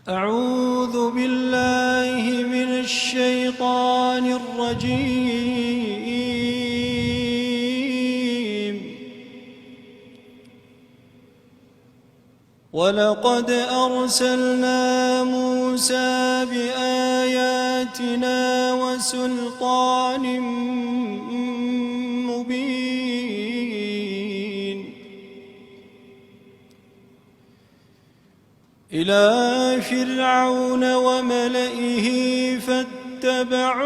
أعوذ بالله من الشيطان الرجيم. ولقد أرسلنا موسى بآياتنا وسلطان مبين إلى فرعون وملئه فاتبعوا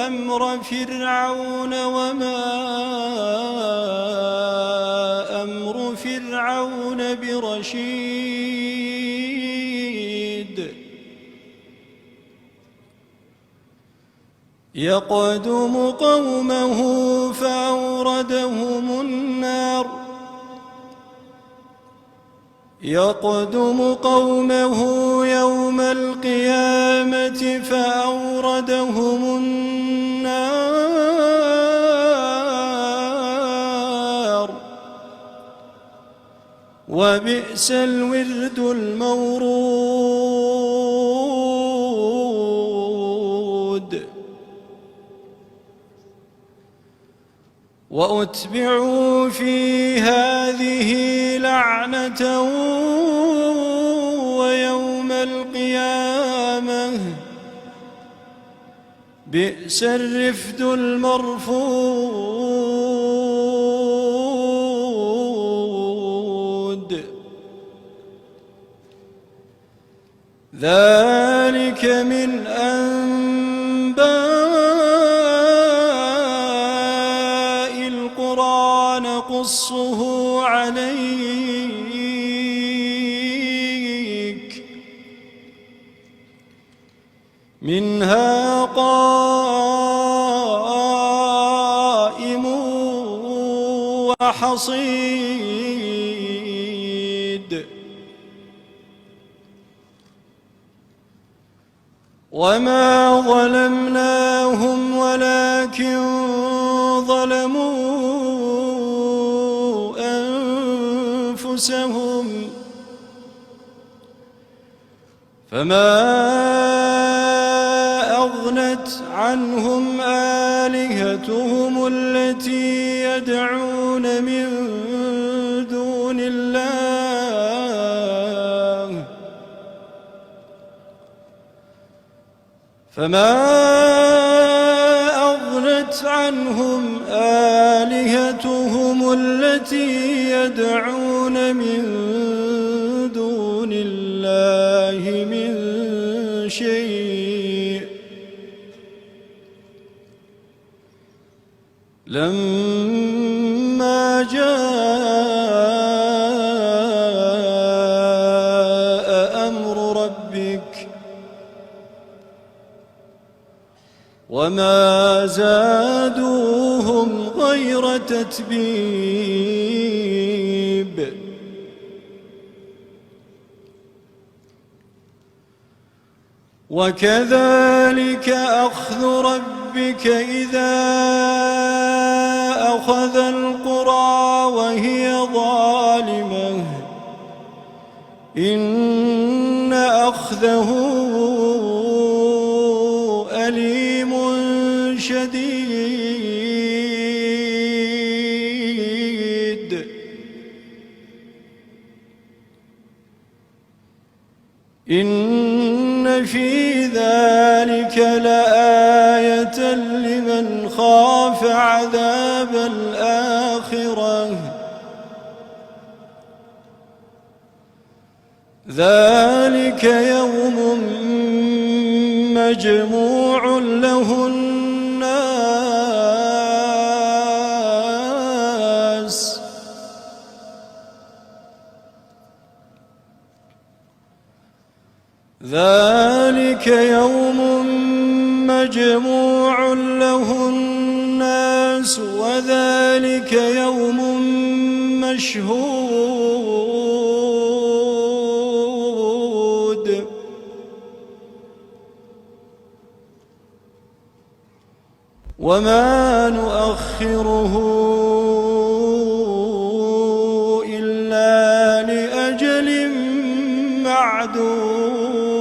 أمر فرعون وما أمر فرعون برشيد. يقدم قومه فأوردهم النار يقدم قومه يوم القيامة فأوردهم النار وبئس الورد المورود. وأتبعوا في هذه لعنة ويوم القيامة بئس الرفد المرفود. ذلك من أنباء القرى نقصه عليك منها قائم وحصيد. وما ظلمناهم ولكن ظلموا أنفسهم فما أغنت عنهم آلهتهم التي يدعون من دون الله فما أغنت عنهم آلهتهم التي يدعون من دون الله من شيء لما جاء أمر ربك وما زادوهم غير تتبيب. وكذلك أخذ ربك إذا أخذ القرى وهي ظالمة إن أخذه أليم شديد. إن في ذلك لآية لمن خاف عذاب الآخرة ذلك يوم مجموع له الناس ذلك يوم مجموع له الناس وذلك يوم مشهود. وما نؤخره إلا لأجل معدود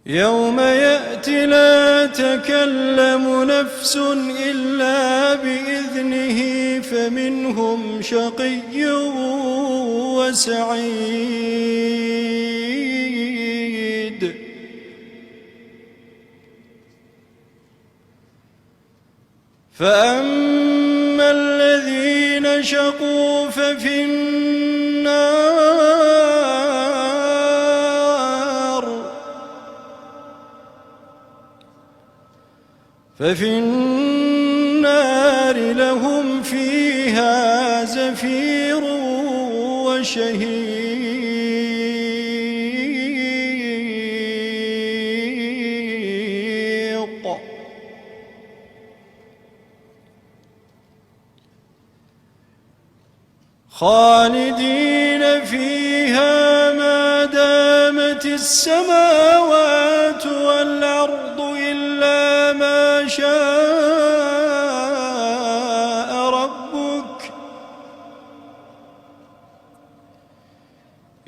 يوم يأتي لا تكلم نفس إلا بإذنه فمنهم شقي وسعيد فأما الذين شقوا ففي النار لهم فيها زفير وشهيق خالدين فيها ما دامت السماوات والأرض إلا ما شاء ربك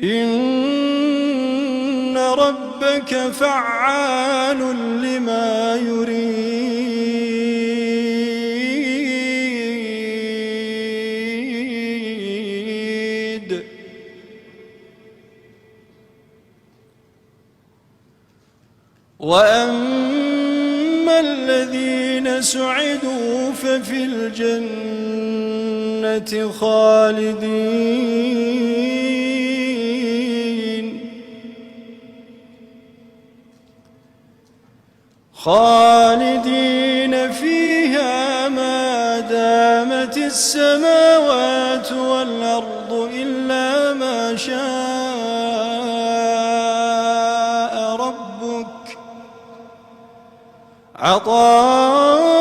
إن ربك فعال لما يريد وأما الذين سعدوا ففي الجنة خالدين فيها ما دامت السماوات والأرض إلا ما شاء ربك عطاء